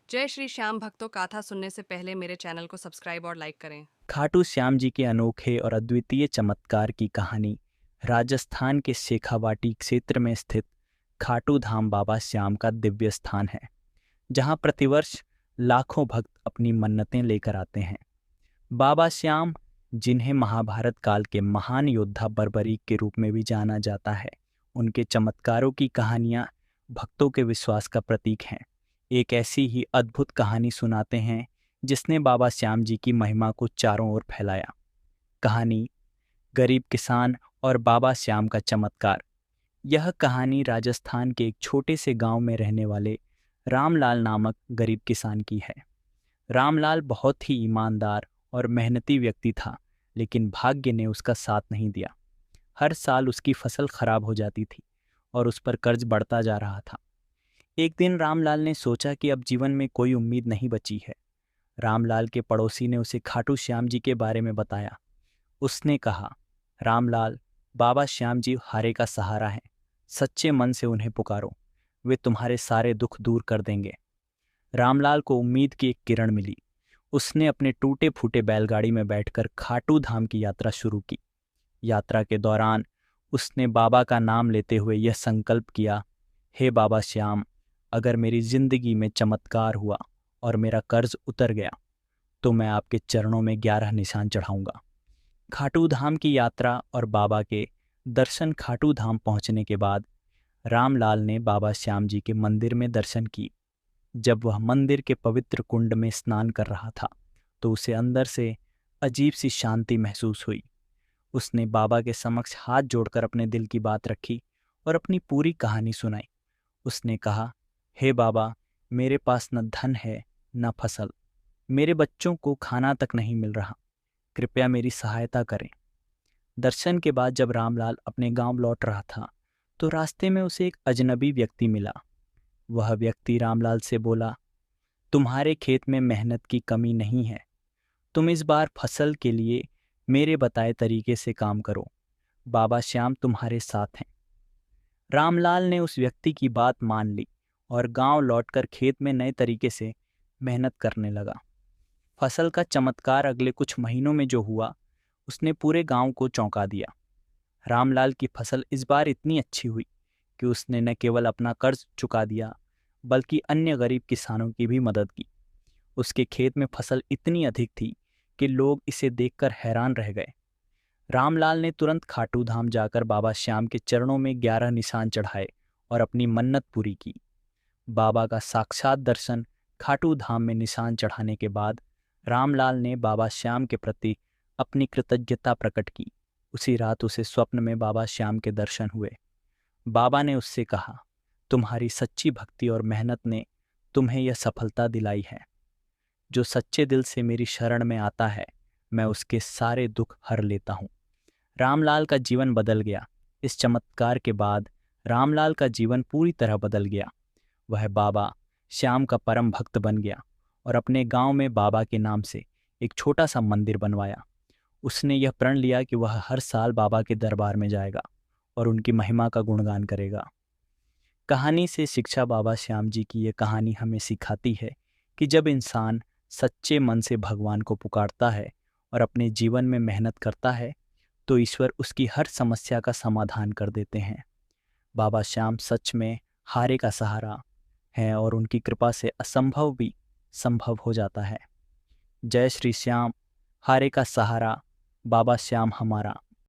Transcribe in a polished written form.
जय श्री श्याम भक्तों, गाथा सुनने से पहले मेरे चैनल को सब्सक्राइब और लाइक करें। खाटू श्याम जी के अनोखे और अद्वितीय चमत्कार की कहानी राजस्थान के शेखावाटी क्षेत्र में स्थित खाटू धाम बाबा श्याम का दिव्य स्थान है, जहां प्रतिवर्ष लाखों भक्त अपनी मन्नतें लेकर आते हैं। बाबा श्याम, जिन्हें महाभारत काल के महान योद्धा बर्बरीक के रूप में भी जाना जाता है, उनके चमत्कारों की कहानियां भक्तों के विश्वास का प्रतीक हैं। एक ऐसी ही अद्भुत कहानी सुनाते हैं जिसने बाबा श्याम जी की महिमा को चारों ओर फैलाया। कहानी गरीब किसान और बाबा श्याम का चमत्कार। यह कहानी राजस्थान के एक छोटे से गांव में रहने वाले रामलाल नामक गरीब किसान की है। रामलाल बहुत ही ईमानदार और मेहनती व्यक्ति था, लेकिन भाग्य ने उसका साथ नहीं दिया। हर साल उसकी फसल खराब हो जाती थी और उस पर कर्ज बढ़ता जा रहा था। एक दिन रामलाल ने सोचा कि अब जीवन में कोई उम्मीद नहीं बची है। रामलाल के पड़ोसी ने उसे खाटू श्याम जी के बारे में बताया। उसने कहा, रामलाल, बाबा श्याम जी हारे का सहारा हैं। सच्चे मन से उन्हें पुकारो, वे तुम्हारे सारे दुख दूर कर देंगे। रामलाल को उम्मीद की एक किरण मिली। उसने अपने टूटे फूटे बैलगाड़ी में बैठकर खाटू धाम की यात्रा शुरू की। यात्रा के दौरान उसने बाबा का नाम लेते हुए यह संकल्प किया, हे बाबा श्याम, अगर मेरी जिंदगी में चमत्कार हुआ और मेरा कर्ज उतर गया तो मैं आपके चरणों में 11 निशान चढ़ाऊंगा। खाटू धाम की यात्रा और बाबा के दर्शन। खाटू धाम पहुंचने के बाद रामलाल ने बाबा श्याम जी के मंदिर में दर्शन किए। जब वह मंदिर के पवित्र कुंड में स्नान कर रहा था तो उसे अंदर से अजीब सी शांति महसूस हुई। उसने बाबा के समक्ष हाथ जोड़कर अपने दिल की बात रखी और अपनी पूरी कहानी सुनाई। उसने कहा, हे बाबा, मेरे पास न धन है न फसल, मेरे बच्चों को खाना तक नहीं मिल रहा, कृपया मेरी सहायता करें। दर्शन के बाद जब रामलाल अपने गांव लौट रहा था तो रास्ते में उसे एक अजनबी व्यक्ति मिला। वह व्यक्ति रामलाल से बोला, तुम्हारे खेत में मेहनत की कमी नहीं है, तुम इस बार फसल के लिए मेरे बताए तरीके से काम करो, बाबा श्याम तुम्हारे साथ हैं। रामलाल ने उस व्यक्ति की बात मान ली और गांव लौटकर खेत में नए तरीके से मेहनत करने लगा। फसल का चमत्कार अगले कुछ महीनों में जो हुआ, उसने पूरे गांव को चौंका दिया। रामलाल की फसल इस बार इतनी अच्छी हुई कि उसने न केवल अपना कर्ज चुका दिया, बल्कि अन्य गरीब किसानों की भी मदद की। उसके खेत में फसल इतनी अधिक थी कि लोग इसे देखकर हैरान रह गए। रामलाल ने तुरंत खाटू धाम जाकर बाबा श्याम के चरणों में 11 निशान चढ़ाए और अपनी मन्नत पूरी की। बाबा का साक्षात दर्शन। खाटू धाम में निशान चढ़ाने के बाद रामलाल ने बाबा श्याम के प्रति अपनी कृतज्ञता प्रकट की। उसी रात उसे स्वप्न में बाबा श्याम के दर्शन हुए। बाबा ने उससे कहा, तुम्हारी सच्ची भक्ति और मेहनत ने तुम्हें यह सफलता दिलाई है। जो सच्चे दिल से मेरी शरण में आता है, मैं उसके सारे दुख हर लेता हूँ। रामलाल का जीवन बदल गया। इस चमत्कार के बाद रामलाल का जीवन पूरी तरह बदल गया। वह बाबा श्याम का परम भक्त बन गया और अपने गांव में बाबा के नाम से एक छोटा सा मंदिर बनवाया। उसने यह प्रण लिया कि वह हर साल बाबा के दरबार में जाएगा और उनकी महिमा का गुणगान करेगा। कहानी से शिक्षा। बाबा श्याम जी की यह कहानी हमें सिखाती है कि जब इंसान सच्चे मन से भगवान को पुकारता है और अपने जीवन में मेहनत करता है तो ईश्वर उसकी हर समस्या का समाधान कर देते हैं। बाबा श्याम सच में हारे का सहारा हैं और उनकी कृपा से असंभव भी संभव हो जाता है। जय श्री श्याम, हारे का सहारा, बाबा श्याम हमारा।